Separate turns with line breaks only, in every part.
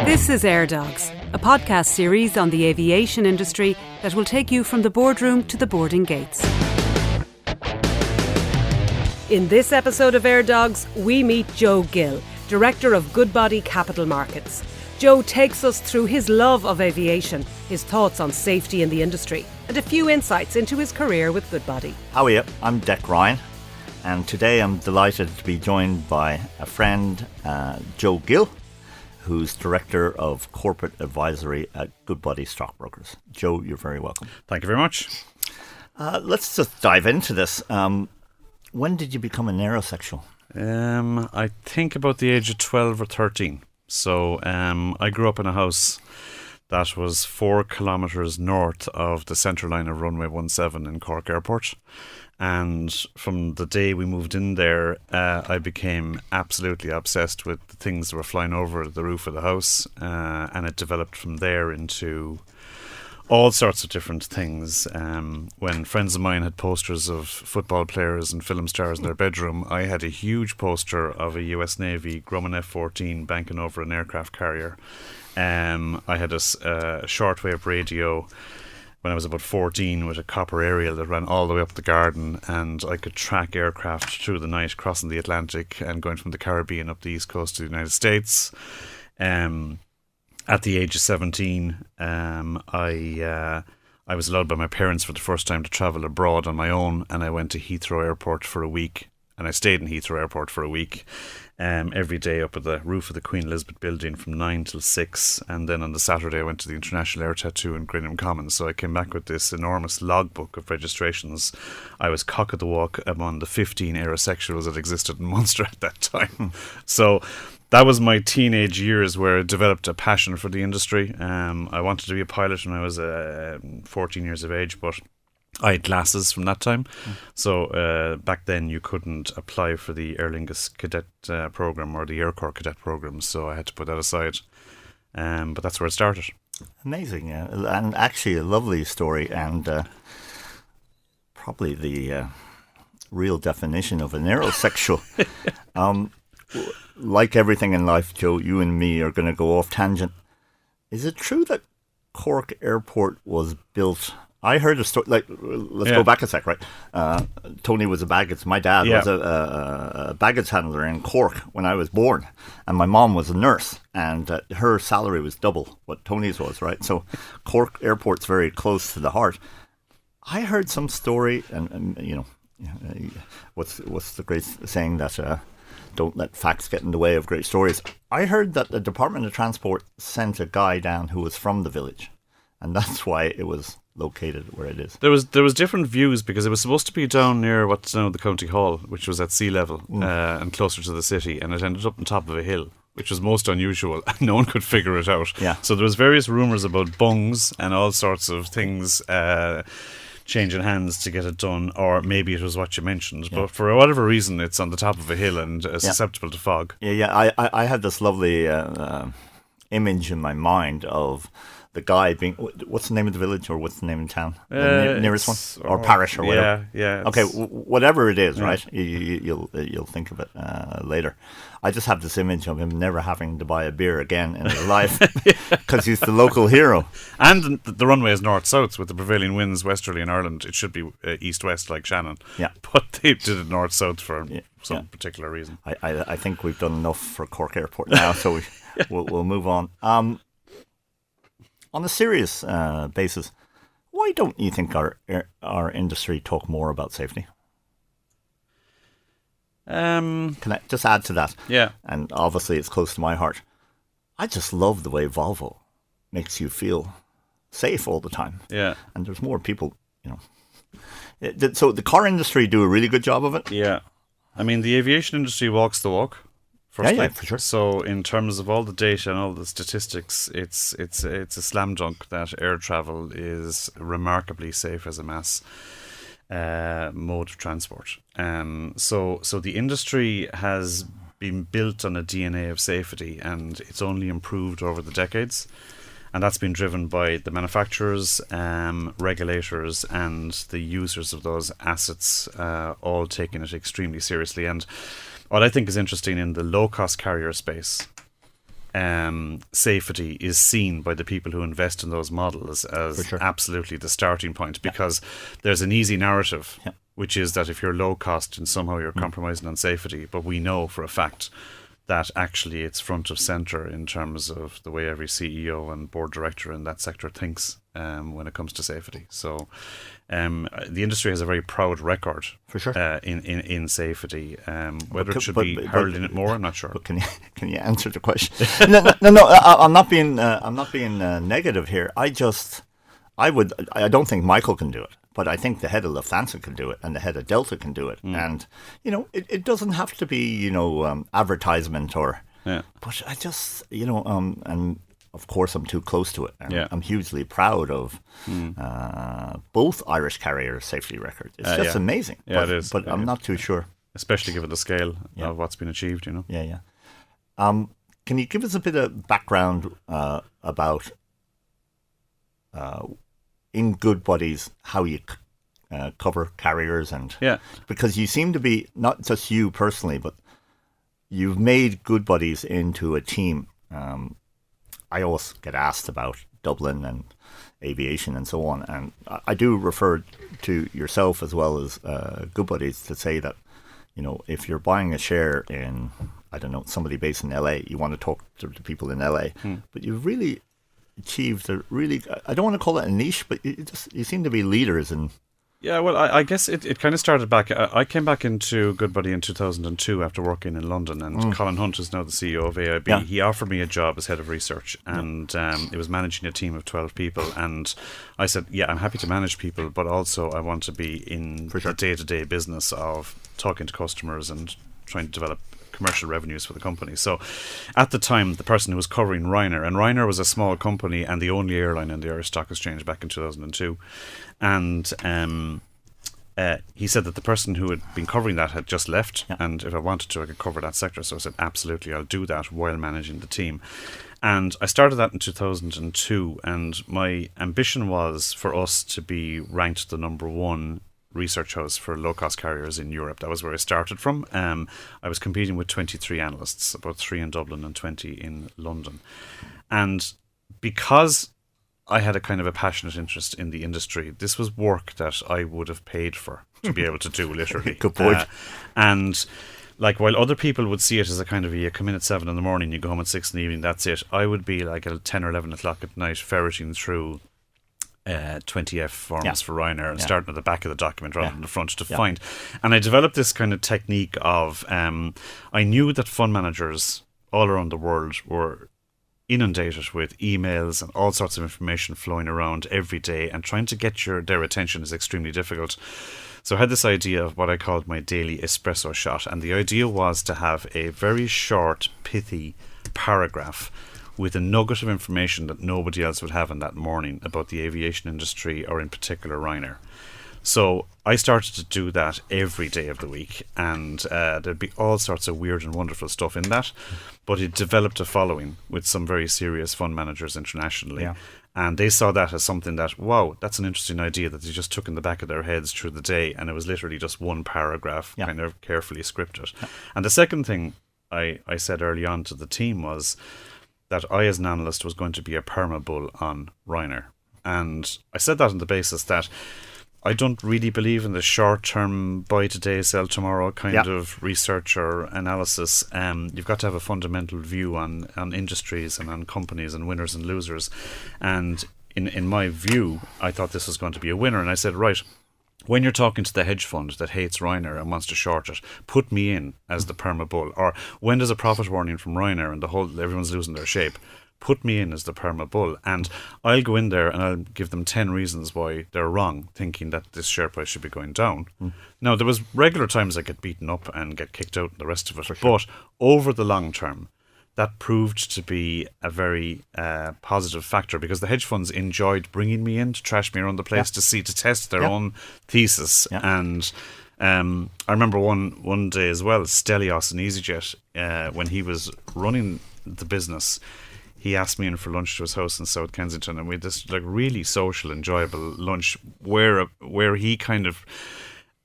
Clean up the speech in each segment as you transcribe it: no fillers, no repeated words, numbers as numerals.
This is Air Dogs, a podcast series on the aviation industry that will take you from the boardroom to the boarding gates. In this episode of Air Dogs, we meet Joe Gill, Director of Goodbody Capital Markets. Joe takes us through his love of aviation, his thoughts on safety in the industry, and a few insights into his career with Goodbody.
How are you? I'm Dec Ryan, and today I'm delighted to be joined by a friend, Joe Gill, who's Director of Corporate Advisory at Goodbody Stockbrokers. Joe, you're very welcome.
Thank you very much.
Let's just dive into this. When did you become an aerosexual?
I think about the age of 12 or 13. So I grew up in a house that was 4 kilometres north of the centre line of runway 17 in Cork Airport. And from the day we moved in there, I became absolutely obsessed with the things that were flying over the roof of the house. And it developed from there into all sorts of different things. When friends of mine had posters of football players and film stars in their bedroom, I had a huge poster of a US Navy Grumman F-14 banking over an aircraft carrier. I had a shortwave radio when I was about 14 with a copper aerial that ran all the way up the garden, and I could track aircraft through the night crossing the Atlantic and going from the Caribbean up the east coast to the United States. At the age of 17, I was allowed by my parents for the first time to travel abroad on my own, and I went to Heathrow Airport for a week, and I stayed in Heathrow Airport for a week, every day up at the roof of the Queen Elizabeth building from 9 till 6, and then on the Saturday I went to the International Air Tattoo in Greenham Commons. So I came back with this enormous logbook of registrations. I was cock of the walk among the 15 aerosexuals that existed in Munster at that time. So that was my teenage years where I developed a passion for the industry. I wanted to be a pilot when I was 14 years of age, but I had glasses from that time. So back then you couldn't apply for the Aer Lingus cadet program or the Air Corps cadet program, so I had to put that aside. But that's where it started.
Amazing, and actually a lovely story, and probably the real definition of an aerosexual. Like everything in life, Joe, you and me are going to go off tangent. Is it true that Cork Airport was built? I heard a story, let's go back a sec, right? Tony was a baggage. My dad was a baggage handler in Cork when I was born, and my mom was a nurse, and her salary was double what Tony's was, right? So Cork Airport's very close to the heart. I heard some story, and you know, what's the great saying that don't let facts get in the way of great stories. I heard that the Department of Transport sent a guy down who was from the village, and that's why it was located where it is.
There was different views, because it was supposed to be down near what's now the County Hall, which was at sea level and closer to the city, and it ended up on top of a hill, which was most unusual. No one could figure it out. Yeah. So there was various rumours about bungs and all sorts of things changing hands to get it done, or maybe it was what you mentioned, but for whatever reason it's on the top of a hill and susceptible to fog.
I had this lovely image in my mind of the guy being, what's the name of the village, or what's the name of the town, the nearest one, or parish, or whatever. Okay, whatever it is, right? You'll think of it later. I just have this image of him never having to buy a beer again in his life because he's the local hero.
And the runway is north-south with the prevailing winds westerly in Ireland. It should be east-west like Shannon. Yeah. But they did it north-south for some particular reason.
I think we've done enough for Cork Airport now, so we'll move on. On a serious basis, why don't you think our industry talk more about safety? Can I just add to that? Yeah. And obviously it's close to my heart. I just love the way Volvo makes you feel safe all the time. Yeah. And there's more people, you know. So the car industry do a really good job of it.
Yeah. I mean, the aviation industry walks the walk.
Yeah, for sure.
So in terms of all the data and all the statistics, it's a slam dunk that air travel is remarkably safe as a mass mode of transport. So the industry has been built on a DNA of safety, and it's only improved over the decades. And that's been driven by the manufacturers, regulators, and the users of those assets, all taking it extremely seriously. And what I think is interesting in the low-cost carrier space safety is seen by the people who invest in those models as absolutely the starting point, because there's an easy narrative, which is that if you're low cost and somehow you're compromising on safety. But we know for a fact that actually it's front of centre in terms of the way every CEO and board director in that sector thinks when it comes to safety. So the industry has a very proud record
for sure
in safety. Whether it should be heralding it more, I'm not sure.
But can you answer the question? No. I'm not being negative here. I don't think Michael can do it. But I think the head of Lufthansa can do it, and the head of Delta can do it. And, it doesn't have to be, advertisement or... Yeah. But I just, and of course I'm too close to it. And I'm hugely proud of both Irish carriers' safety records. It's just amazing.
Yeah, it is.
But I'm not too sure.
Especially given the scale of what's been achieved,
Yeah. Can you give us a bit of background about... in Goodbody's, how you cover carriers, and because you seem to be, not just you personally, but you've made Goodbody's into a team. I always get asked about Dublin and aviation and so on, and I do refer to yourself as well as Goodbody's to say that, if you're buying a share in, I don't know, somebody based in LA, you want to talk to the people in LA, but you've really achieved a really, I don't want to call it a niche, but you seem to be leaders in...
Yeah, well, I guess it kind of started back. I came back into Goodbody in 2002 after working in London, and Colin Hunt is now the CEO of AIB. Yeah. He offered me a job as head of research, and it was managing a team of 12 people. And I said, I'm happy to manage people, but also I want to be in the day-to-day business of talking to customers and trying to develop commercial revenues for the company. So at the time, the person who was covering Ryanair, and Ryanair was a small company and the only airline in the Irish Stock Exchange back in 2002, and he said that the person who had been covering that had just left, and if I wanted to, I could cover that sector. So I said, absolutely, I'll do that while managing the team. And I started that in 2002, and my ambition was for us to be ranked the number one research house for low-cost carriers in Europe. That was where I started from. I was competing with 23 analysts, about 3 in Dublin and 20 in London. And because I had a kind of a passionate interest in the industry, this was work that I would have paid for to be able to do, literally.
Good point.
And while other people would see it as a kind of you come in at 7 in the morning, you go home at 6 in the evening, that's it. I would be like at 10 or 11 o'clock at night ferreting through 20F forms for Ryanair and starting at the back of the document rather than the front to find. And I developed this kind of technique of I knew that fund managers all around the world were inundated with emails and all sorts of information flowing around every day, and trying to get their attention is extremely difficult. So I had this idea of what I called my daily espresso shot, and the idea was to have a very short, pithy paragraph with a nugget of information that nobody else would have in that morning about the aviation industry, or in particular Ryanair. So I started to do that every day of the week, and there'd be all sorts of weird and wonderful stuff in that, but it developed a following with some very serious fund managers internationally. Yeah. And they saw that as something that, wow, that's an interesting idea that they just took in the back of their heads through the day, and it was literally just one paragraph, kind of carefully scripted. Yeah. And the second thing I said early on to the team was that I, as an analyst, was going to be a perma-bull on Ryanair. And I said that on the basis that I don't really believe in the short-term buy today, sell tomorrow kind of research or analysis. You've got to have a fundamental view on industries and on companies and winners and losers. And in my view, I thought this was going to be a winner. And I said, right, when you're talking to the hedge fund that hates Ryanair and wants to short it, put me in as the perma-bull. Or when there's a profit warning from Ryanair and everyone's losing their shape, put me in as the perma-bull, and I'll go in there and I'll give them 10 reasons why they're wrong, thinking that this share price should be going down. Now, there was regular times I get beaten up and get kicked out and the rest of it, but over the long term, that proved to be a very positive factor, because the hedge funds enjoyed bringing me in to trash me around the place to test their own thesis. And I remember one day as well, Stelios and EasyJet, when he was running the business, he asked me in for lunch to his house in South Kensington, and we had this really social, enjoyable lunch where he kind of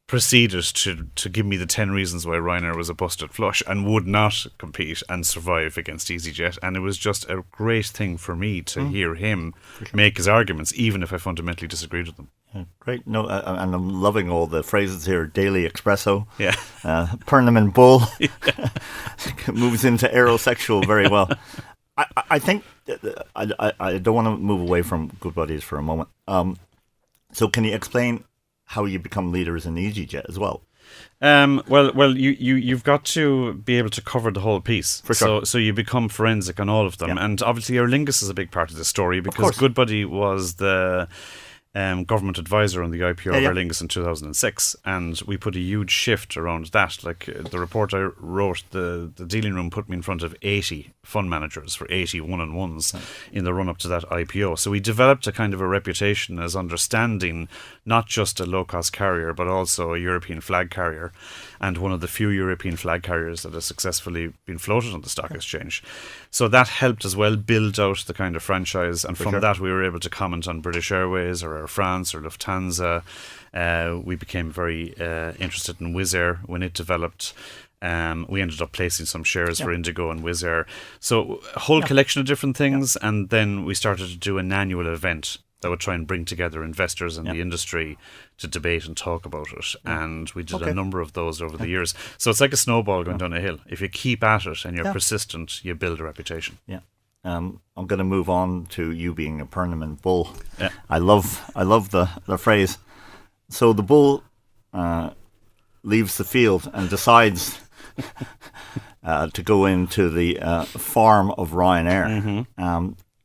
proceeded to give me the 10 reasons why Ryanair was a busted flush and would not compete and survive against EasyJet. And it was just a great thing for me to hear him make his arguments, even if I fundamentally disagreed with them.
Yeah, great. No, and I'm loving all the phrases here. Daily espresso.
Yeah.
Pernaman bull. Moves into aerosexual very well. I think I don't want to move away from Goodbody for a moment. So can you explain how you become leaders in EasyJet as well?
Well, you've got to be able to cover the whole piece.
For sure.
So you become forensic on all of them.
Yeah.
And obviously Aer Lingus is a big part of the story because Goodbody was the government advisor on the IPO of Aer Lingus in 2006, and we put a huge shift around that. Like the report I wrote, the dealing room put me in front of 80 fund managers for 80 one-on-ones in the run-up to that IPO. So we developed a kind of a reputation as understanding not just a low-cost carrier, but also a European flag carrier, and one of the few European flag carriers that has successfully been floated on the stock exchange. So that helped as well build out the kind of franchise, and from that we were able to comment on British Airways or Air France or Lufthansa. We became very interested in Wizz Air when it developed. We ended up placing some shares for Indigo and Wizz Air. So a whole collection of different things, and then we started to do an annual event that would try and bring together investors in the industry to debate and talk about it. And we did a number of those over the years. So it's like a snowball going down a hill. If you keep at it and you're persistent, you build a reputation.
Yeah. I'm going to move on to you being a Pernaman bull. Yeah. I love the phrase. So the bull leaves the field and decides to go into the farm of Ryanair.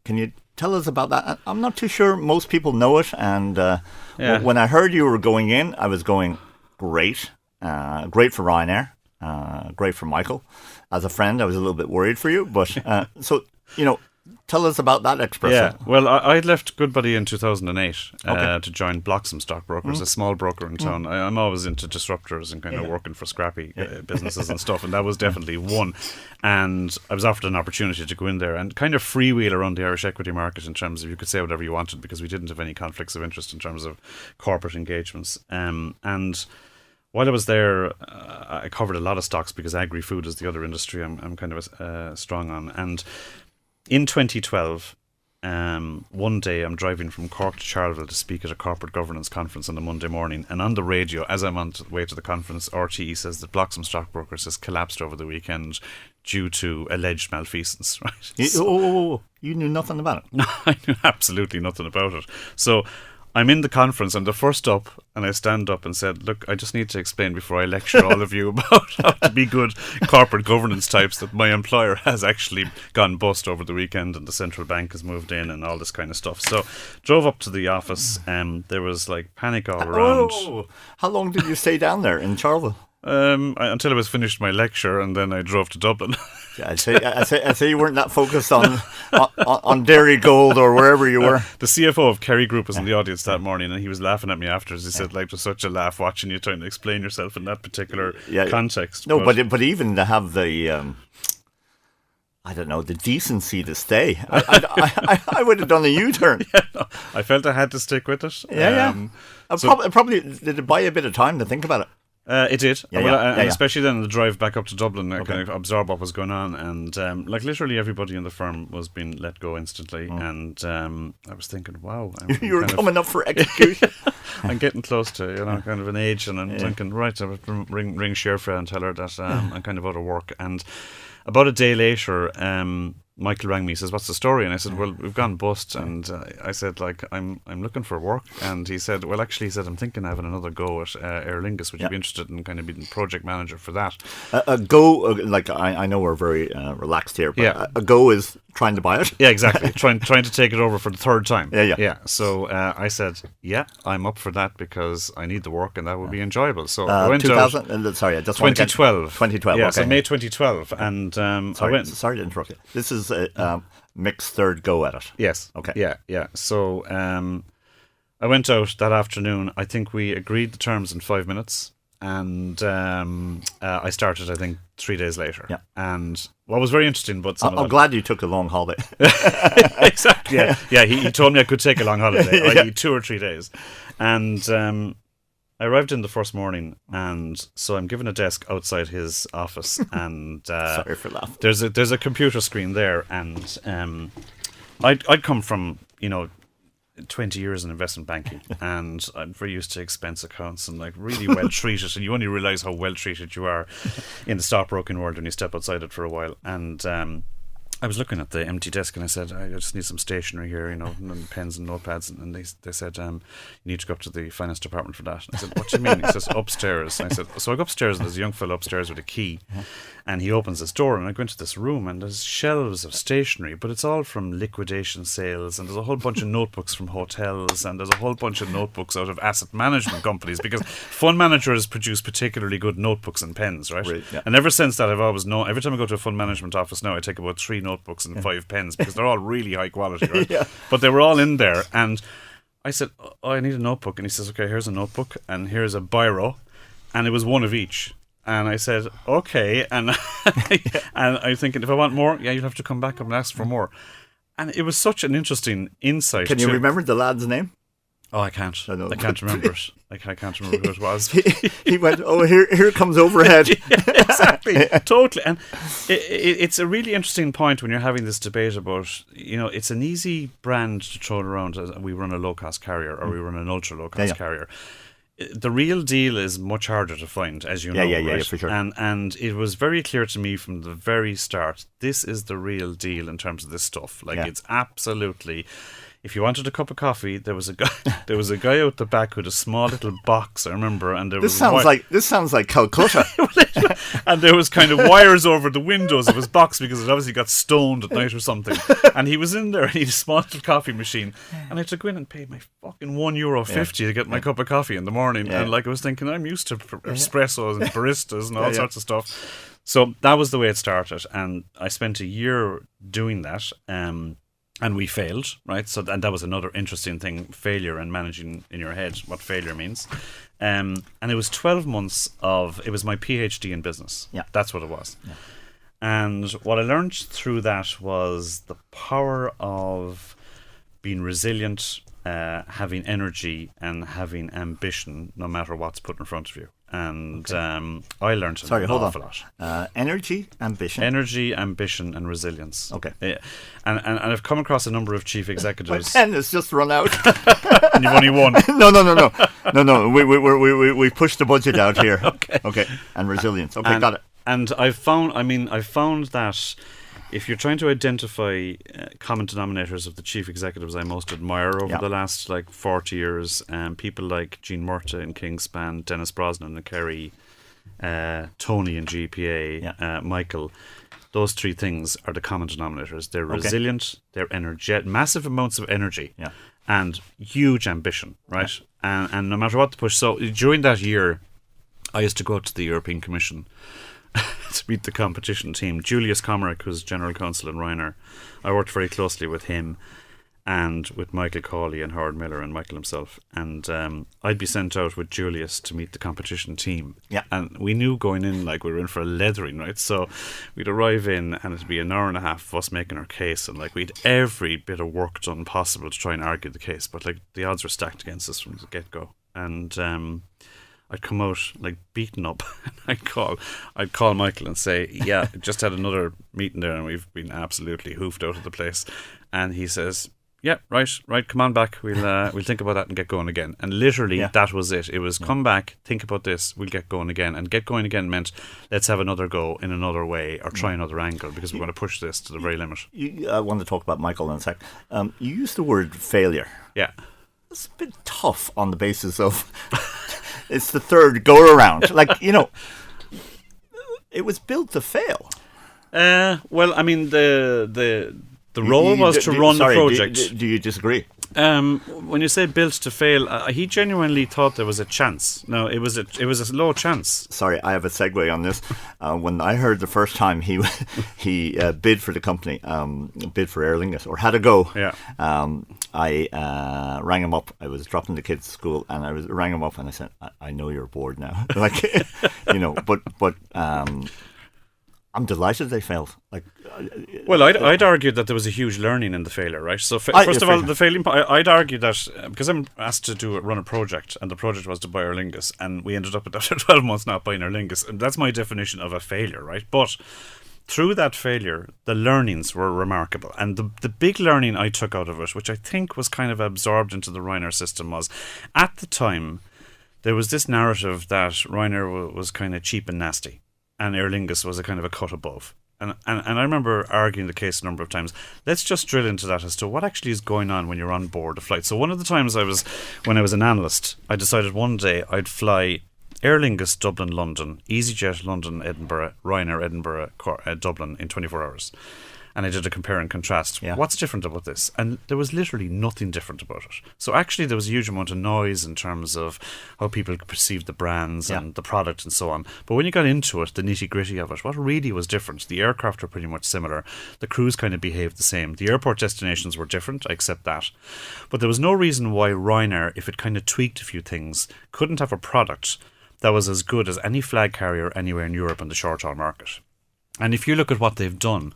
Can you tell us about that? I'm not too sure most people know it. And when I heard you were going in, I was going, great. Great for Ryanair. Great for Michael. As a friend, I was a little bit worried for you. But so, tell us about that expression.
Yeah, well, I left Goodbody in 2008 to join Bloxham Stockbrokers, a small broker in town. I'm always into disruptors and kind of working for scrappy businesses and stuff, and that was definitely one. And I was offered an opportunity to go in there and kind of freewheel around the Irish equity market in terms of you could say whatever you wanted because we didn't have any conflicts of interest in terms of corporate engagements. And while I was there, I covered a lot of stocks because agri-food is the other industry I'm kind of strong on. And in 2012, one day I'm driving from Cork to Charleville to speak at a corporate governance conference on a Monday morning, and on the radio, as I'm on the way to the conference, RTE says that Bloxham Stockbrokers has collapsed over the weekend due to alleged malfeasance. Right?
You knew nothing about it?
No, I knew absolutely nothing about it. So I'm in the conference, I'm the first up, and I stand up and said, look, I just need to explain before I lecture all of you about how to be good corporate governance types that my employer has actually gone bust over the weekend and the central bank has moved in and all this kind of stuff. So drove up to the office and there was like panic all around.
How long did you stay down there in Charleville?
Until I was finished my lecture, and then I drove to Dublin.
I'd say you weren't that focused on Dairy Gold or wherever you were.
The CFO of Kerry Group was in the audience that morning, and he was laughing at me afterwards. He said, "Like, it was such a laugh watching you trying to explain yourself in that particular context."
No, but even to have the I don't know, the decency to stay. I would have done a U-turn.
I felt I had to stick with it.
Probably did it buy you a bit of time to think about it?
It did, especially then the drive back up to Dublin, I kind of absorb what was going on, and like literally everybody in the firm was being let go instantly, and I was thinking, wow,
you were coming up for execution.
I'm getting close to kind of an age, and I'm thinking, right, I would ring Sherfra and tell her that I'm kind of out of work. And about a day later, Michael rang me, says, what's the story? And I said, well, we've gone bust. And I said, like, I'm looking for work. And he said, well, actually, he said, I'm thinking of having another go at Aer Lingus. Would you be interested in kind of being project manager for that?
A go, like, I know we're very relaxed here, but a go is trying to buy it?
Yeah, exactly. trying to take it over for the third time.
Yeah.
So I said, I'm up for that because I need the work and that would be enjoyable. So I went
2000, sorry, I just
2012.
2012,
yeah,
okay.
So May 2012. And
sorry to interrupt you. This is a mixed third go at it.
Yes.
Okay.
Yeah. So I went out that afternoon. I think we agreed the terms in 5 minutes. And I started, I think, 3 days later. Yeah. And what was very interesting, but
I'm glad you took a long holiday.
Exactly. Yeah. He told me I could take a long holiday, i.e. 2 or 3 days. And I arrived in the first morning, and so I'm given a desk outside his office, and
Sorry for laughing.
there's a computer screen there, and I'd come from 20 years in investment banking, and I'm very used to expense accounts and like really well treated, and you only realise how well treated you are in the stockbroking world when you step outside it for a while. And I was looking at the empty desk, and I said, I just need some stationery here, and pens and notepads. And they said, you need to go up to the finance department for that. And I said, what do you mean? He says, upstairs. And I said, so I go upstairs, and there's a young fellow upstairs with a key, and he opens this door, and I go into this room, and there's shelves of stationery, but it's all from liquidation sales, and there's a whole bunch of notebooks from hotels, and there's a whole bunch of notebooks out of asset management companies, because fund managers produce particularly good notebooks and pens, right?
Yeah.
And ever since that, I've always known, every time I go to a fund management office now, I take about 3 notebooks and 5 pens, because they're all really high quality, right?
Yeah.
But they were all in there, and I said, oh, I need a notebook. And he says, okay, here's a notebook, and here's a biro, and it was one of each. And I said, okay, and and I'm thinking, if I want more, you'll have to come back and ask for more. And it was such an interesting insight.
Can you remember the lad's name?
Oh, I can't.
I know.
I can't remember it. I can't remember who it was.
He went, oh, here comes overhead.
Yeah, exactly, totally. And it's a really interesting point when you're having this debate about, it's an easy brand to throw around. We run a low-cost carrier, or we run an ultra-low-cost carrier. The real deal is much harder to find, as you know.
Yeah, for sure.
And it was very clear to me from the very start, this is the real deal in terms of this stuff. It's absolutely... If you wanted a cup of coffee, there was a guy out the back with a small little box, I remember, and
this sounds like Calcutta.
And there was kind of wires over the windows of his box because it obviously got stoned at night or something. And he was in there, and he had a small little coffee machine, and I had to go in and pay my fucking €1.50 to get my cup of coffee in the morning. Yeah. And I was thinking, I'm used to espressos and baristas and all sorts of stuff. So that was the way it started, and I spent a year doing that. And we failed, right? So and that was another interesting thing, failure and managing in your head what failure means. And it was 12 months it was my PhD in business.
Yeah.
That's what it was.
Yeah.
And what I learned through that was the power of being resilient, having energy, and having ambition no matter what's put in front of you. And I learned an awful lot.
Energy, ambition,
and resilience.
Okay.
Yeah. And I've come across a number of chief executives.
My pen has just run out.
And you've only one.
No. We pushed the budget out here. Okay. And resilience. Okay, got it.
And I've found that if you're trying to identify common denominators of the chief executives I most admire over the last 40 years, people like Gene Murtagh in Kingspan, Dennis Brosnan and Kerry, Tony in GPA, Michael, those 3 things are the common denominators. They're resilient, they're energetic, massive amounts of energy, and huge ambition, right? Yeah. And no matter what the push. So during that year, I used to go to the European Commission to meet the competition team. Julius Comerick, who's General Counsel in Ryanair, I worked very closely with him and with Michael Cawley and Howard Miller and Michael himself. And I'd be sent out with Julius to meet the competition team.
Yeah.
And we knew going in we were in for a leathering, right? So we'd arrive in, and it'd be an hour and a half of us making our case, and we'd every bit of work done possible to try and argue the case, but the odds were stacked against us from the get-go. And I'd come out beaten up. I'd call Michael and say, yeah, just had another meeting there and we've been absolutely hoofed out of the place. And he says, yeah, right, come on back. We'll think about that and get going again. And literally that was it. It was come back, think about this, we'll get going again. And get going again meant let's have another go in another way or try another angle, because we're going to push this to the very limit.
I want to talk about Michael in a sec. You used the word failure.
Yeah.
It's a bit tough on the basis of it's the third go around. It was built to fail.
Well, I mean, the role was to run the project.
Do you disagree?
When you say built to fail, he genuinely thought there was a chance. No, it was a low chance.
Sorry, I have a segue on this. When I heard the first time he bid for the company, bid for Aer Lingus, or had a go.
Yeah.
I rang him up. I was dropping the kids to school, and I rang him up, and I said, "I know you're bored now, but I'm delighted they failed.
Well, I'd argue that there was a huge learning in the failure, right? So first of all, the failing. I'd argue that because I'm asked to run a project, and the project was to buy Aer Lingus, and we ended up after 12 months not buying Aer Lingus, and that's my definition of a failure, right? But through that failure, the learnings were remarkable, and the big learning I took out of it, which I think was kind of absorbed into the Ryanair system, was at the time there was this narrative that Ryanair was kind of cheap and nasty, and Aer Lingus was a kind of a cut above. And I remember arguing the case a number of times. Let's just drill into that as to what actually is going on when you're on board a flight. So one of the times when I was an analyst, I decided one day I'd fly Aer Lingus, Dublin, London, EasyJet, London, Edinburgh, Ryanair, Edinburgh, Dublin in 24 hours. And I did a compare and contrast.
Yeah.
What's different about this? And there was literally nothing different about it. So actually there was a huge amount of noise in terms of how people perceived the brands and the product and so on. But when you got into it, the nitty-gritty of it, what really was different? The aircraft were pretty much similar. The crews kind of behaved the same. The airport destinations were different, I accept that. But there was no reason why Ryanair, if it kind of tweaked a few things, couldn't have a product that was as good as any flag carrier anywhere in Europe in the short-haul market. And if you look at what they've done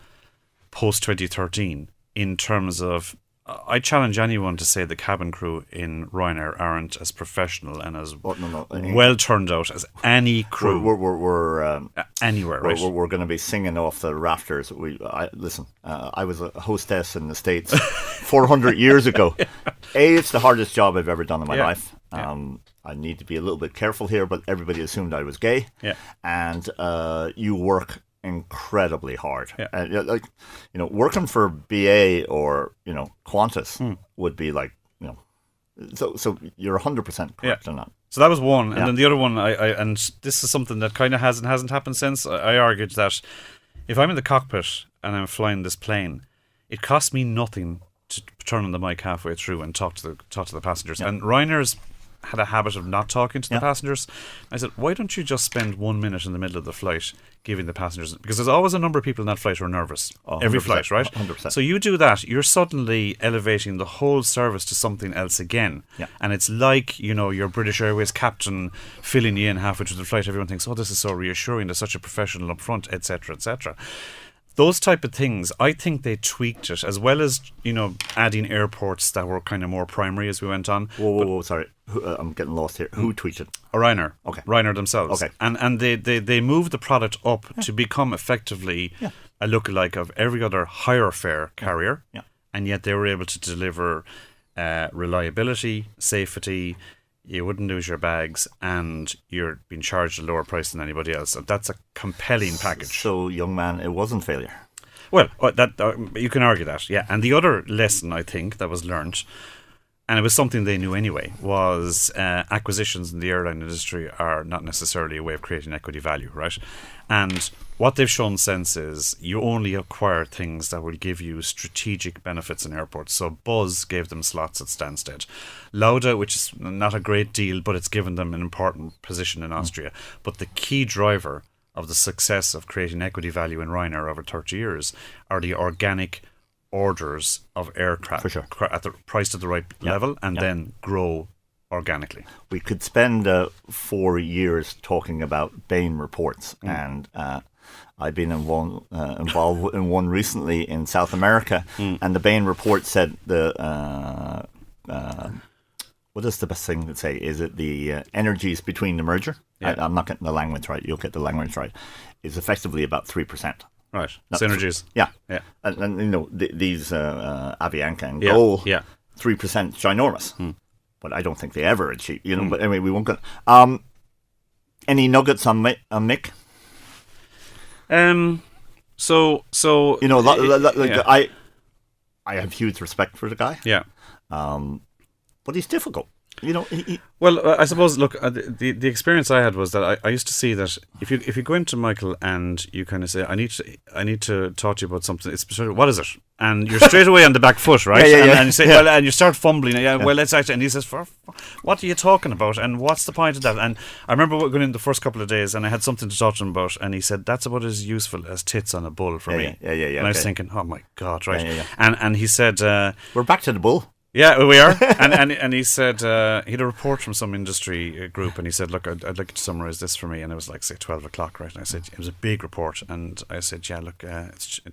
post-2013 in terms of, I challenge anyone to say the cabin crew in Ryanair aren't as professional and as well turned out as any crew
We're
anywhere, right?
We're going to be singing off the rafters. Listen, I was a hostess in the States 400 years ago. It's the hardest job I've ever done in my life. I need to be a little bit careful here, but everybody assumed I was gay. And you work incredibly hard. Working for BA or Qantas would be like, so you're 100% correct on that.
So that was one, and then the other one, I and this is something that kind of hasn't happened since. I argued that if I'm in the cockpit and I'm flying this plane, it costs me nothing to turn on the mic halfway through and talk to the passengers. And Ryanair's had a habit of not talking to the passengers. I said, why don't you just spend 1 minute in the middle of the flight giving the passengers, because there's always a number of people in that flight who are nervous. Every flight, right?
100%.
So you do that, you're suddenly elevating the whole service to something else again. And it's like, your British Airways captain filling you in halfway through the flight. Everyone thinks, oh, this is so reassuring, there's such a professional up front, etc., etc. Those type of things, I think they tweaked it, as well as, adding airports that were kind of more primary as we went on.
Whoa, sorry. I'm getting lost here. Who tweaked it?
Ryanair.
Okay.
Ryanair themselves.
Okay.
And they moved the product up to become effectively a lookalike of every other higher fare carrier. And yet they were able to deliver reliability, safety. You wouldn't lose your bags, and you're being charged a lower price than anybody else. And that's a compelling package.
So, young man, it wasn't failure.
Well, you can argue that, yeah. And the other lesson, I think, that was learnt, and it was something they knew anyway, was acquisitions in the airline industry are not necessarily a way of creating equity value, right? And what they've shown since is you only acquire things that will give you strategic benefits in airports. So Buzz gave them slots at Stansted. Lauda, which is not a great deal, but it's given them an important position in Austria. But the key driver of the success of creating equity value in Ryanair over 30 years are the organic orders of aircraft.
For sure.
Priced at the right level and then grow organically.
We could spend 4 years talking about Bain reports, and I've been involved in one recently in South America, and the Bain report said what is the best thing to say? Is it the energies between the merger? I'm not getting the language right. You'll get the language right. Is effectively about 3%.
Right. Synergies.
Yeah. And these Avianca and Goal, 3% ginormous. But I don't think they ever achieve. But anyway, we won't go. Any nuggets on Mick? I have huge respect for the guy.
Yeah.
But he's difficult.
Well, I suppose. Look, the experience I had was that I used to see that if you go into Michael and you kind of say, I need to talk to you about something. It's what is it? And you're straight away on the back foot, right? And you say, well, and you start fumbling. Well, let's actually. And he says, what are you talking about? And what's the point of that? And I remember going in the first couple of days, and I had something to talk to him about, and he said, that's about as useful as tits on a bull for me. And I was thinking, oh my God, right? And he said,
we're back to the bull.
Yeah, we are. And he said he had a report from some industry group, and he said, "Look, I'd like you to summarise this for me." And it was like, say, 12 o'clock, right? And I said, it was a big report, and I said, "Yeah, look,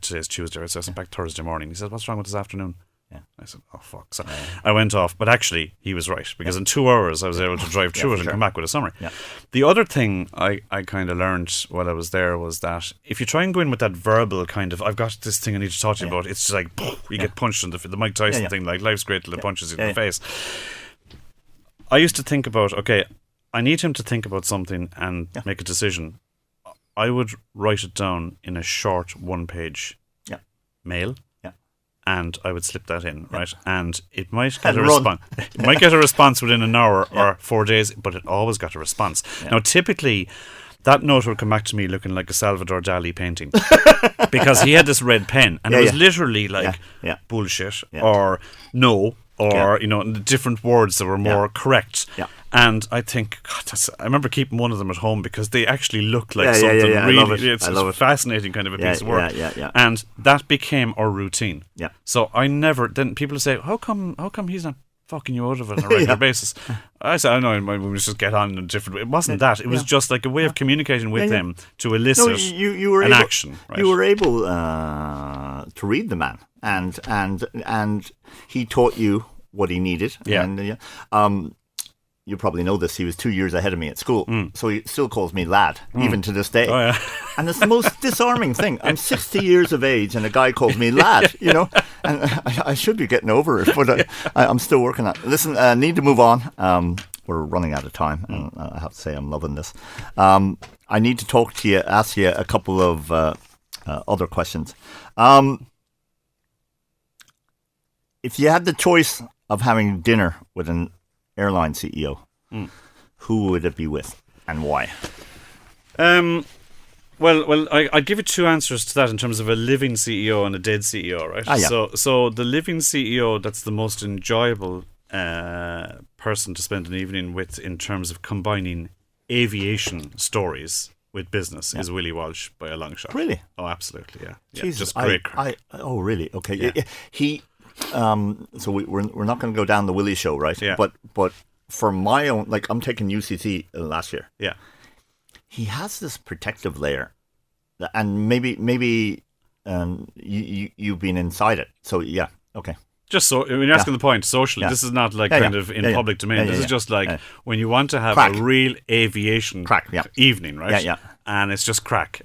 today's Tuesday, so I sent back Thursday morning." He said, "What's wrong with this afternoon?"
Yeah.
I said, "Oh fuck!" So I went off, but actually he was right, because in 2 hours I was able to drive through it and come back with a summary.
Yeah.
The other thing I kind of learned while I was there was that if you try and go in with that verbal kind of, "I've got this thing I need to talk to you about," it's just like you get punched in the Mike Tyson thing, like life's great till it punches you in the face. I used to think about, okay, I need him to think about something and make a decision. I would write it down in a short 1-page mail. And I would slip that in, right? And it might get a response. It might get a response within an hour or 4 days, but it always got a response. Now, typically, that note would come back to me looking like a Salvador Dali painting, because he had this red pen, and it was literally like bullshit or no, or different words that were more correct. And I think, God, I remember keeping one of them at home, because they actually look like something really. It's a fascinating kind of a piece of work. And that became our routine. So I never. Then people say, "How come he's not fucking you out of it on a regular basis?" I said, "I know, we must just get on in a different way." It wasn't that. It was just like a way of communicating with them to elicit
you were
an
able,
action. Right?
You were able to read the man, and he taught you what he needed. And, you probably know this, he was 2 years ahead of me at school, so he still calls me lad, even to this day. And it's the most disarming thing. I'm 60 years of age and a guy calls me lad, and I should be getting over it, but I'm still working on it. Listen, I need to move on. We're running out of time, and I have to say I'm loving this. I need to talk to you, ask you a couple of other questions. If you had the choice of having dinner with an airline CEO, who would it be with and why?
Well, I'd give you two answers to that in terms of a living CEO and a dead CEO, right? So the living CEO, that's the most enjoyable person to spend an evening with in terms of combining aviation stories with business is Willie Walsh by a long shot.
Really?
Oh, absolutely, yeah.
Jesus,
just great.
Oh, really? Okay. Yeah. He. So we're not going to go down the Willie show, right?
Yeah.
But for my own, like, I'm taking UCC last year.
Yeah.
He has this protective layer, and maybe you've been inside it. So yeah, okay.
Just so when you're asking the point, socially, this is not like kind of in public domain. This is just like when you want to have a real aviation evening, right?
Yeah.
And it's just crack.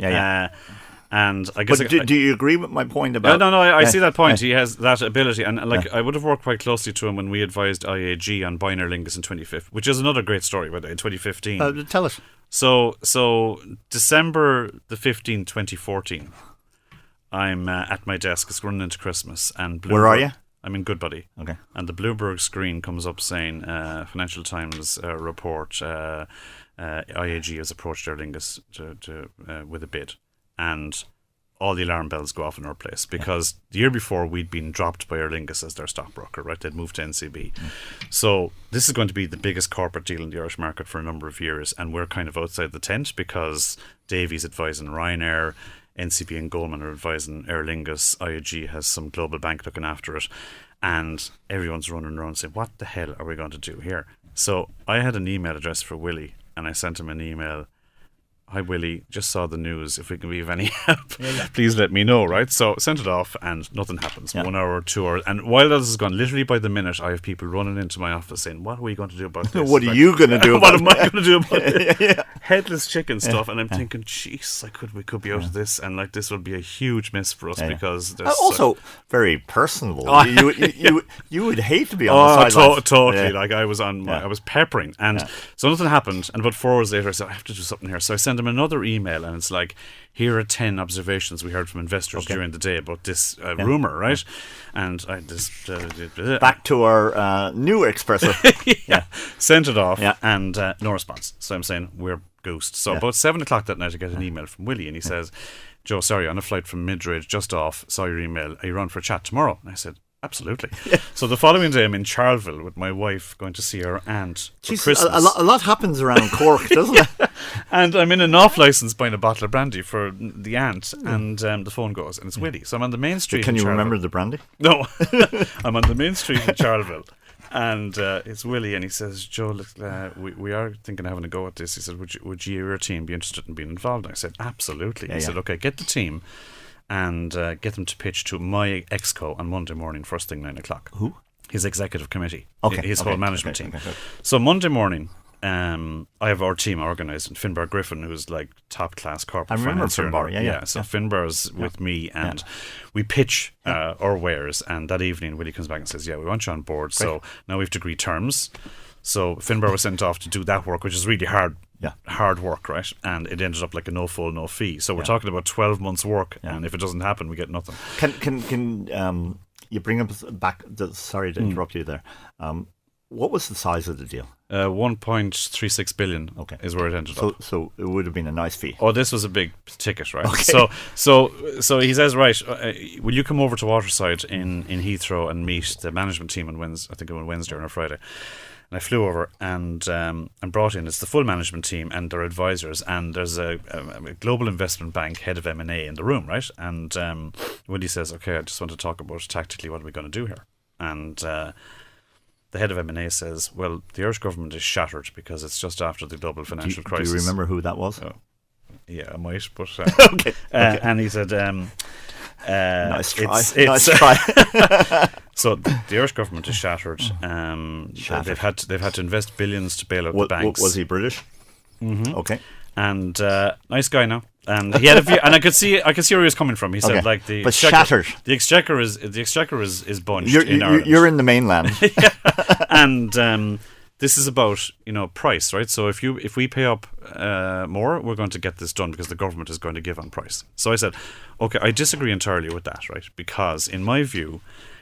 And I guess.
But do you agree with my point about?
No. I see that point. He has that ability, and I would have worked quite closely to him when we advised IAG on Aer Lingus in 2015, which is another great story. By the way, in 2015,
tell us.
So December the 15th, 2014, I'm at my desk. It's running into Christmas, and Bloomberg,
where are you?
I'm in Goodbody.
Okay.
And the Bloomberg screen comes up saying, Financial Times report, IAG has approached Aer Lingus with a bid. And all the alarm bells go off in our place, because the year before we'd been dropped by Aer Lingus as their stockbroker, right? They'd moved to NCB. So this is going to be the biggest corporate deal in the Irish market for a number of years, and we're kind of outside the tent because Davies advising Ryanair, NCB and Goldman are advising Aer Lingus, IAG has some global bank looking after it, and everyone's running around saying, what the hell are we going to do here? So I had an email address for Willie, and I sent him an email. Hi Willie, just saw the news. If we can be of any help, please let me know, right? So sent it off and nothing happens. 1 hour, 2 hours. And while that has gone, literally by the minute, I have people running into my office saying, what are we going to do about this?
What are you going to do about
it? What am I going to do about this? Headless chicken stuff. And I'm thinking, jeez, we could be out of this. And like, this will be a huge miss for us because there's
also very personable. You would hate to be on the sidelines.
Totally. Like I was I was peppering. And so nothing happened. And about 4 hours later, I said, I have to do something here. So I sent him another email, and it's like, here are 10 observations we heard from investors during the day about this rumour, right? And I just
back to our new espresso.
Sent it off, and no response. So I'm saying we're goosed. So about 7 o'clock that night, I get an email from Willie, and he says, Joe, sorry, on a flight from Madrid, just off, saw your email. Are you on for a chat tomorrow? And I said, Absolutely. So the following day, I'm in Charleville with my wife going to see her aunt for
Jeez,
Christmas.
a lot happens around Cork, doesn't it?
And I'm in an off license buying a bottle of brandy for the aunt, and the phone goes, and it's Willie. So I'm on the main street.
Can
in
you
Charleville.
remember the brandy?
No, I'm on the main street in Charleville, and it's Willie, and he says, "Joe, look, we are thinking of having a go at this." He said, "Would you or your team be interested in being involved?" And I said, "Absolutely." He said, "Okay, get the team and get them to pitch to my exco on Monday morning, first thing 9:00.
Who?
His executive committee, his
Okay,
whole management
okay,
team.
okay.
So Monday morning, I have our team organised, and Finbar Griffin, who's like top class corporate
I remember
financier.
Finbar,
So Finbar's with me, and we pitch our wares. And that evening, Willie comes back and says, "Yeah, we want you on board." Great. So now we have to agree terms. So Finbar was sent off to do that work, which is really hard work, right? And it ended up like a no full, no fee. So we're talking about 12 months work, and if it doesn't happen, we get nothing.
Can you bring us back? Sorry to interrupt you there. What was the size of the deal?
1.36 billion is where it ended up.
So it would have been a nice fee.
Oh, this was a big ticket, right? Okay. So he says, right, will you come over to Waterside in Heathrow and meet the management team on Wednesday? I think it was Wednesday or a Friday. And I flew over and brought in, it's the full management team and their advisors, and there's a global investment bank head of M&A in the room, right? And Willie says, "Okay, I just want to talk about tactically what are we going to do here." And the head of M&A says, "Well, the Irish government is shattered because it's just after the global financial crisis."
Do you remember who that was?
Yeah, I might, but
okay.
And he said,
nice try.
Nice
try.
So the Irish government is shattered. They've had to invest billions to bail out the banks.
Was he British?
Mm-hmm.
Okay.
And nice guy now. And he had a view, and I could see where he was coming from. He said, like the
shattered.
The exchequer is bunched in Ireland.
You're in the mainland.
And this is about price, right? So if we pay up more, we're going to get this done because the government is going to give on price. So I said, okay, I disagree entirely with that, right? Because in my view,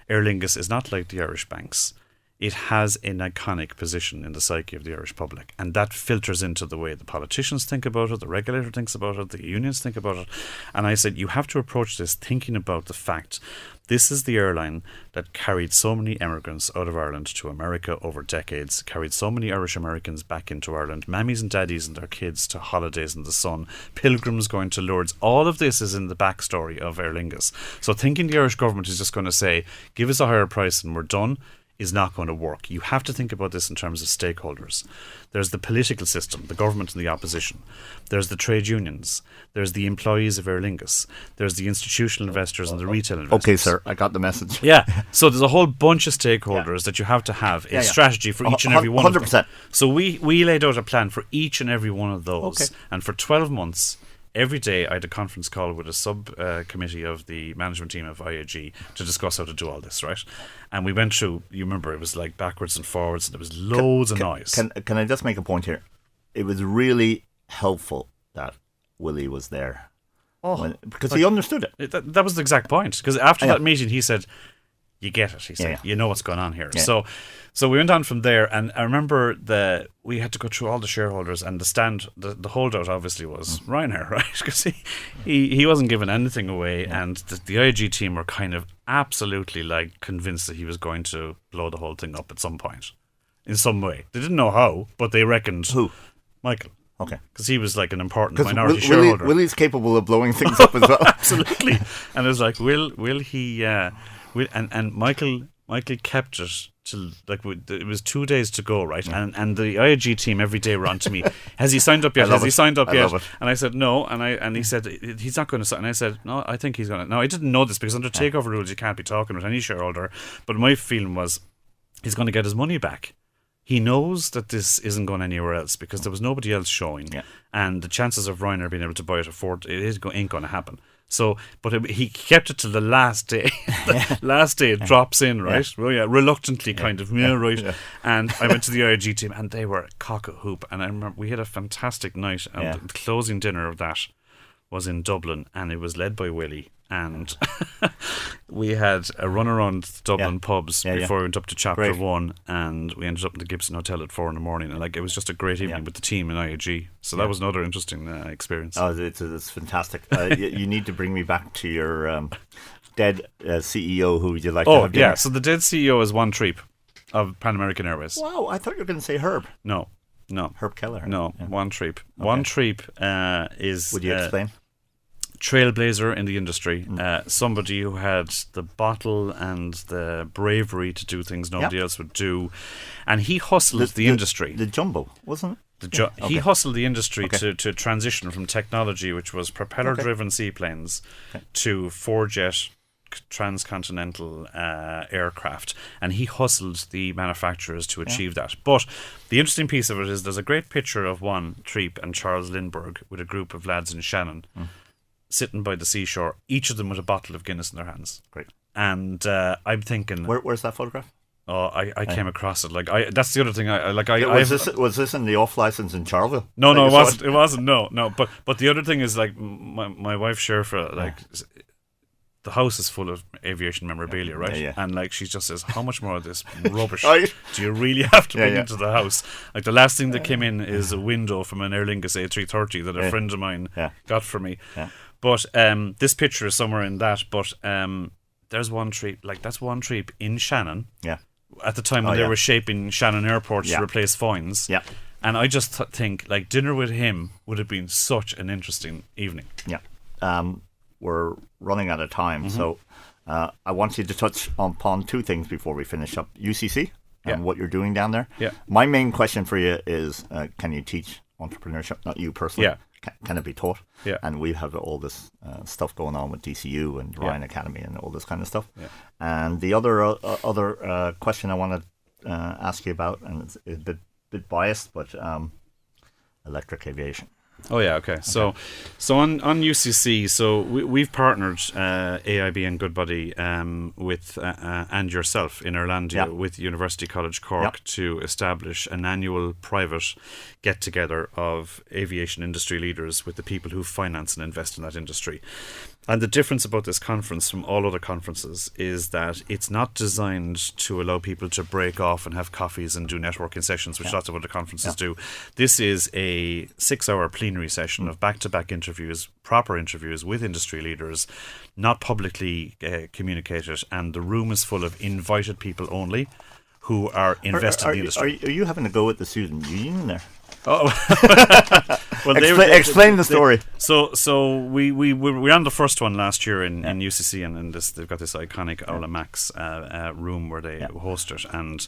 Aer Lingus is not like the Irish banks. It has an iconic position in the psyche of the Irish public, and that filters into the way the politicians think about it, the regulator thinks about it, the unions think about it. And I said, you have to approach this thinking about the fact this is the airline that carried so many immigrants out of Ireland to America over decades, carried so many Irish Americans back into Ireland, mammies and daddies and their kids to holidays in the sun, pilgrims going to Lourdes. All of this is in the backstory of Aer Lingus. So thinking the Irish government is just going to say, give us a higher price and we're done, is not going to work. You have to think about this in terms of stakeholders. There's the political system, the government and the opposition. There's the trade unions. There's the employees of Aer Lingus. There's the institutional investors and the retail investors.
Okay, sir, I got the message.
Yeah, so there's a whole bunch of stakeholders that you have to have a strategy for each and every one 100%. Of them. So we laid out a plan for each and every one of those. Okay. And for 12 months, every day I had a conference call with a sub-committee of the management team of IAG to discuss how to do all this, right? And we went through, you remember, it was like backwards and forwards, and there was loads of noise.
Can I just make a point here? It was really helpful that Willie was there. Because he understood it.
That was the exact point. Because after that meeting, he said, you get it. He said, you know what's going on here. Yeah. So we went on from there, and I remember we had to go through all the shareholders, and the holdout obviously was Ryanair, right? Because he wasn't giving anything away, and the IAG team were kind of absolutely like convinced that he was going to blow the whole thing up at some point, in some way. They didn't know how, but they reckoned.
Who?
Michael.
Okay.
Because he was like an important minority shareholder.
Willie's capable of blowing things up as well.
Absolutely. And it was like, will he... And Michael kept it till it was 2 days to go, right? Yeah. And the IAG team every day were on to me. Has he signed up yet? Has he signed up yet? And I said no. And he said he's not going to sign. And I said no. I think he's going to. No, I didn't know this because under takeover rules you can't be talking with any shareholder. But my feeling was he's going to get his money back. He knows that this isn't going anywhere else because there was nobody else showing, and the chances of Ryanair being able to buy it ain't going to happen. So, but he kept it till the last day. The last day it drops in, right? Yeah. Well, reluctantly, kind of, right? Yeah. And I went to the IAG team, and they were cock-a-hoop. And I remember we had a fantastic night. And the closing dinner of that was in Dublin, and it was led by Willie. And we had a run around Dublin pubs before we went up to Chapter 1, and we ended up in the Gibson Hotel at 4 a.m. And it was just a great evening with the team in IAG. So that was another interesting experience.
Oh, it's fantastic. You need to bring me back to your dead CEO who would you like to have dinner?
Yeah, so the dead CEO is Juan Treep of Pan American Airways.
Wow, I thought you were going to say Herb.
No.
Herb Keller.
No,
Yeah.
Juan Treep.
Okay.
Juan Treep is...
Would you explain?
Trailblazer in the industry, somebody who had the bottle and the bravery to do things nobody else would do, and he hustled the industry.
The Jumbo, wasn't it?
He hustled the industry to transition from technology, which was propeller-driven seaplanes, to four-jet transcontinental aircraft, and he hustled the manufacturers to achieve that. But the interesting piece of it is there's a great picture of Juan Treep and Charles Lindbergh with a group of lads in Shannon sitting by the seashore, each of them with a bottle of Guinness in their hands.
Great.
And I'm thinking,
where's that photograph?
Oh, I came across it. Like that's the other thing.
Was this in the off license in Charleville?
No, it wasn't. It wasn't. No. But the other thing is, like, my wife Sherfa, like, the house is full of aviation memorabilia, right?
Yeah.
And like, she just says, how much more of this rubbish
do
you really have to bring into the house? Like, the last thing that came in is a window from an Aer Lingus A330 that a friend of mine got for me.
Yeah.
But this picture is somewhere in that. But there's One Treep. Like, that's One Treep in Shannon.
Yeah.
At the time when they were shaping Shannon Airport to replace Foynes.
Yeah.
And I just think, like, dinner with him would have been such an interesting evening.
Yeah. We're running out of time, so I want you to touch upon two things before we finish up. UCC and what you're doing down there.
Yeah.
My main question for you is, can you teach entrepreneurship? Not you personally.
Yeah.
Can it be taught?
Yeah.
And we have all this stuff going on with DCU and Ryan Academy and all this kind of stuff.
Yeah.
And the other question I want to ask you about, and it's a bit biased, but electric aviation.
Oh yeah, okay. So on UCC, so we've partnered AIB and Goodbody with and yourself in Orlando with University College Cork to establish an annual private get together of aviation industry leaders with the people who finance and invest in that industry. And the difference about this conference from all other conferences is that it's not designed to allow people to break off and have coffees and do networking sessions, which lots of other conferences do. This is a 6-hour plenary session of back-to-back interviews, proper interviews with industry leaders, not publicly communicated, and the room is full of invited people only who are invested in the industry.
Are you having to go with the student union there?
Oh, well,
explain the story.
So we were on the first one last year in UCC, and they've got this iconic Aula Max room where they host it, and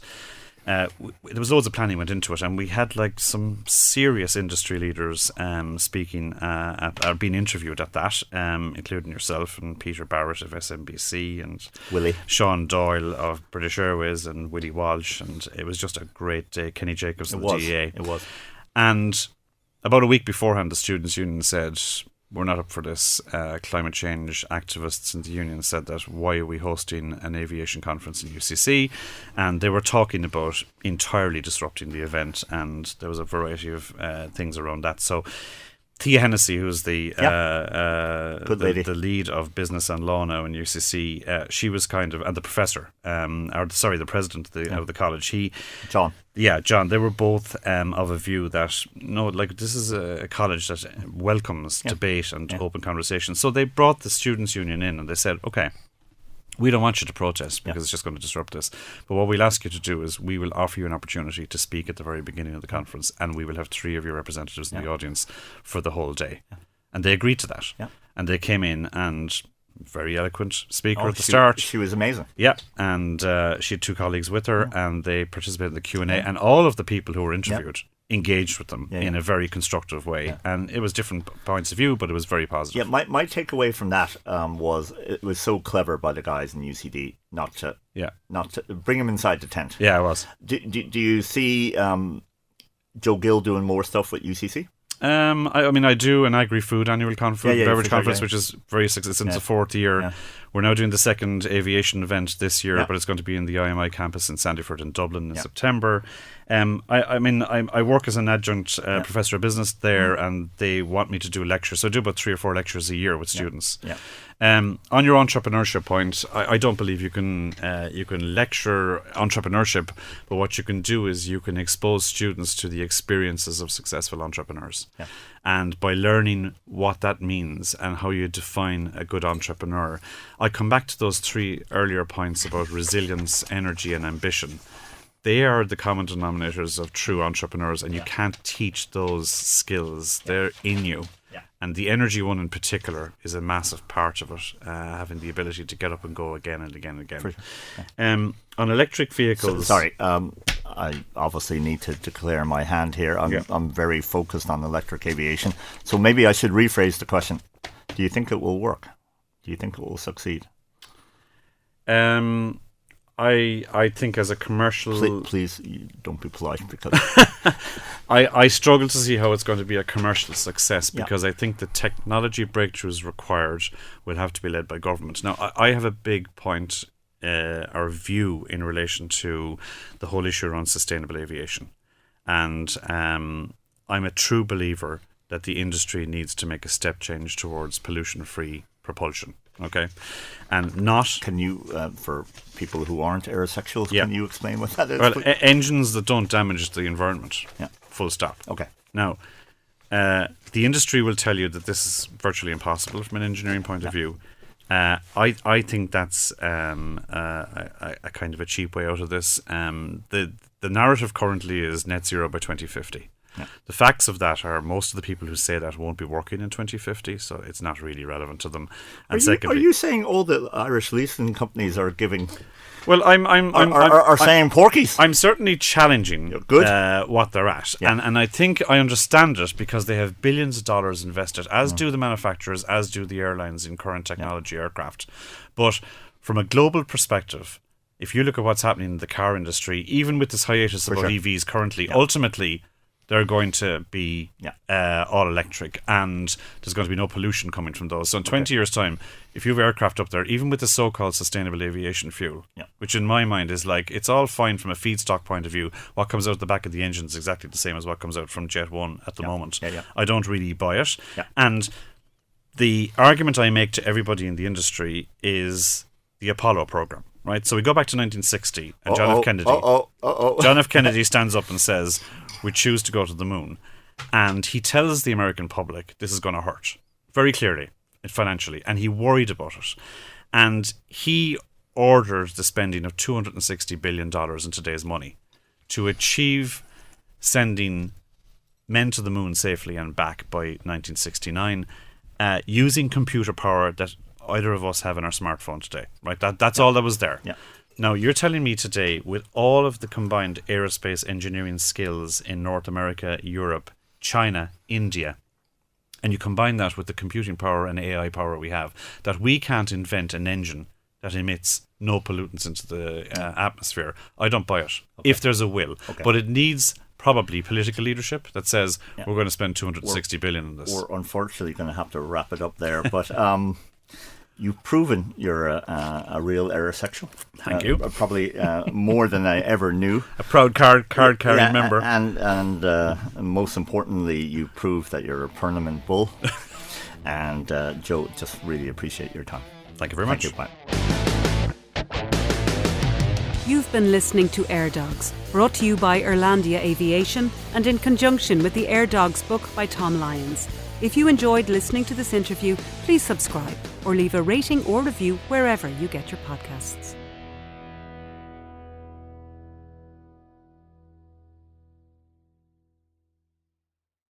there was loads of planning went into it, and we had like some serious industry leaders speaking or being interviewed at that, including yourself and Peter Barrett of SMBC and
Willie
Sean Doyle of British Airways and Willie Walsh, and it was just a great day. Kenny Jacobs of the DEA.
It was.
And about a week beforehand, the Students' Union said, we're not up for this. Climate change activists in the union said that, why are we hosting an aviation conference in UCC? And they were talking about entirely disrupting the event, and there was a variety of things around that. So Thea Hennessy, who's the lead of business and law now in UCC, she was kind of, and the professor, the president of the college,
John.
Yeah, John. They were both of a view that this is a college that welcomes debate and open conversation. So they brought the Students' Union in, and they said, okay, we don't want you to protest because it's just going to disrupt this. But what we'll ask you to do is we will offer you an opportunity to speak at the very beginning of the conference, and we will have 3 of your representatives in the audience for the whole day. Yeah. And they agreed to that. Yeah. And they came in, and very eloquent speaker at the start.
She was amazing.
Yeah, and she had 2 colleagues with her, and they participated in the Q&A, and all of the people who were interviewed engaged with them in a very constructive way. Yeah. And it was different points of view, but it was very positive.
Yeah, my takeaway from that was it was so clever by the guys in UCD not to bring them inside the tent.
Yeah, it was.
Do you see Joe Gill doing more stuff with UCC?
I do an agri-food annual beverage conference, which is very successful. It's the 4th year. Yeah. We're now doing the 2nd aviation event this year, but it's going to be in the IMI campus in Sandyford in Dublin in September. I work as an adjunct professor of business there, and they want me to do lectures. So I do about 3 or 4 lectures a year with students. Yeah. On your entrepreneurship point, I don't believe you can lecture entrepreneurship, but what you can do is you can expose students to the experiences of successful entrepreneurs. Yeah. And by learning what that means and how you define a good entrepreneur, I come back to those 3 earlier points about resilience, energy, and ambition. They are the common denominators of true entrepreneurs, and you can't teach those skills. They're in you.
Yeah.
And the energy one in particular is a massive part of it, having the ability to get up and go again and again and again.
For sure. Yeah.
On electric vehicles...
I obviously need to declare my hand here. I'm very focused on electric aviation. So maybe I should rephrase the question. Do you think it will work? Do you think it will succeed?
I think as a commercial...
Please don't be polite, because...
I struggle to see how it's going to be a commercial success, because I think the technology breakthroughs required will have to be led by government. Now, I have a big point or view in relation to the whole issue around sustainable aviation. And I'm a true believer that the industry needs to make a step change towards pollution-free propulsion. Okay, and not...
Can you, for people who aren't aerosexuals, can you explain what that is?
Well, engines that don't damage the environment.
Yeah.
Full stop.
Okay.
Now, the industry will tell you that this is virtually impossible from an engineering point of view. I think that's a kind of a cheap way out of this. The narrative currently is net zero by 2050. Yeah. The facts of that are most of the people who say that won't be working in 2050, so it's not really relevant to them. And
are you saying all the Irish leasing companies are giving?
Well, I'm
saying porkies.
I'm certainly challenging what they're at, and I think I understand it because they have billions of dollars invested, as do the manufacturers, as do the airlines in current technology aircraft. But from a global perspective, if you look at what's happening in the car industry, even with this hiatus about EVs currently, ultimately they're going to be all electric, and there's going to be no pollution coming from those. So in 20 years' time, if you have aircraft up there, even with the so-called sustainable aviation fuel, which in my mind is like, it's all fine from a feedstock point of view, what comes out the back of the engine is exactly the same as what comes out from Jet 1 at the moment. I don't really buy it. And the argument I make to everybody in the industry is the Apollo program. Right, so we go back to 1960, and John F. Kennedy. John F. Kennedy stands up and says, "We choose to go to the moon," and he tells the American public this is going to hurt very clearly, financially, and he worried about it, and he ordered the spending of $260 billion in today's money to achieve sending men to the moon safely and back by 1969, using computer power that either of us have in our smartphone today, right? That's all that was there. Now, you're telling me today, with all of the combined aerospace engineering skills in North America, Europe, China, India, and you combine that with the computing power and AI power we have, that we can't invent an engine that emits no pollutants into the atmosphere. I don't buy it, if there's a will. But it needs probably political leadership that says we're going to spend $260 billion on this.
We're unfortunately going to have to wrap it up there, but... You've proven you're a real aerosexual.
Thank you.
Probably more than I ever knew.
A proud card-carrying member.
And most importantly, you proved that you're a permanent bull. And Joe, just really appreciate your time.
Thank you very much.
Thank you. Bye.
You've been listening to Air Dogs, brought to you by Irlandia Aviation and in conjunction with the Air Dogs book by Tom Lyons. If you enjoyed listening to this interview, please subscribe or leave a rating or review wherever you get your podcasts.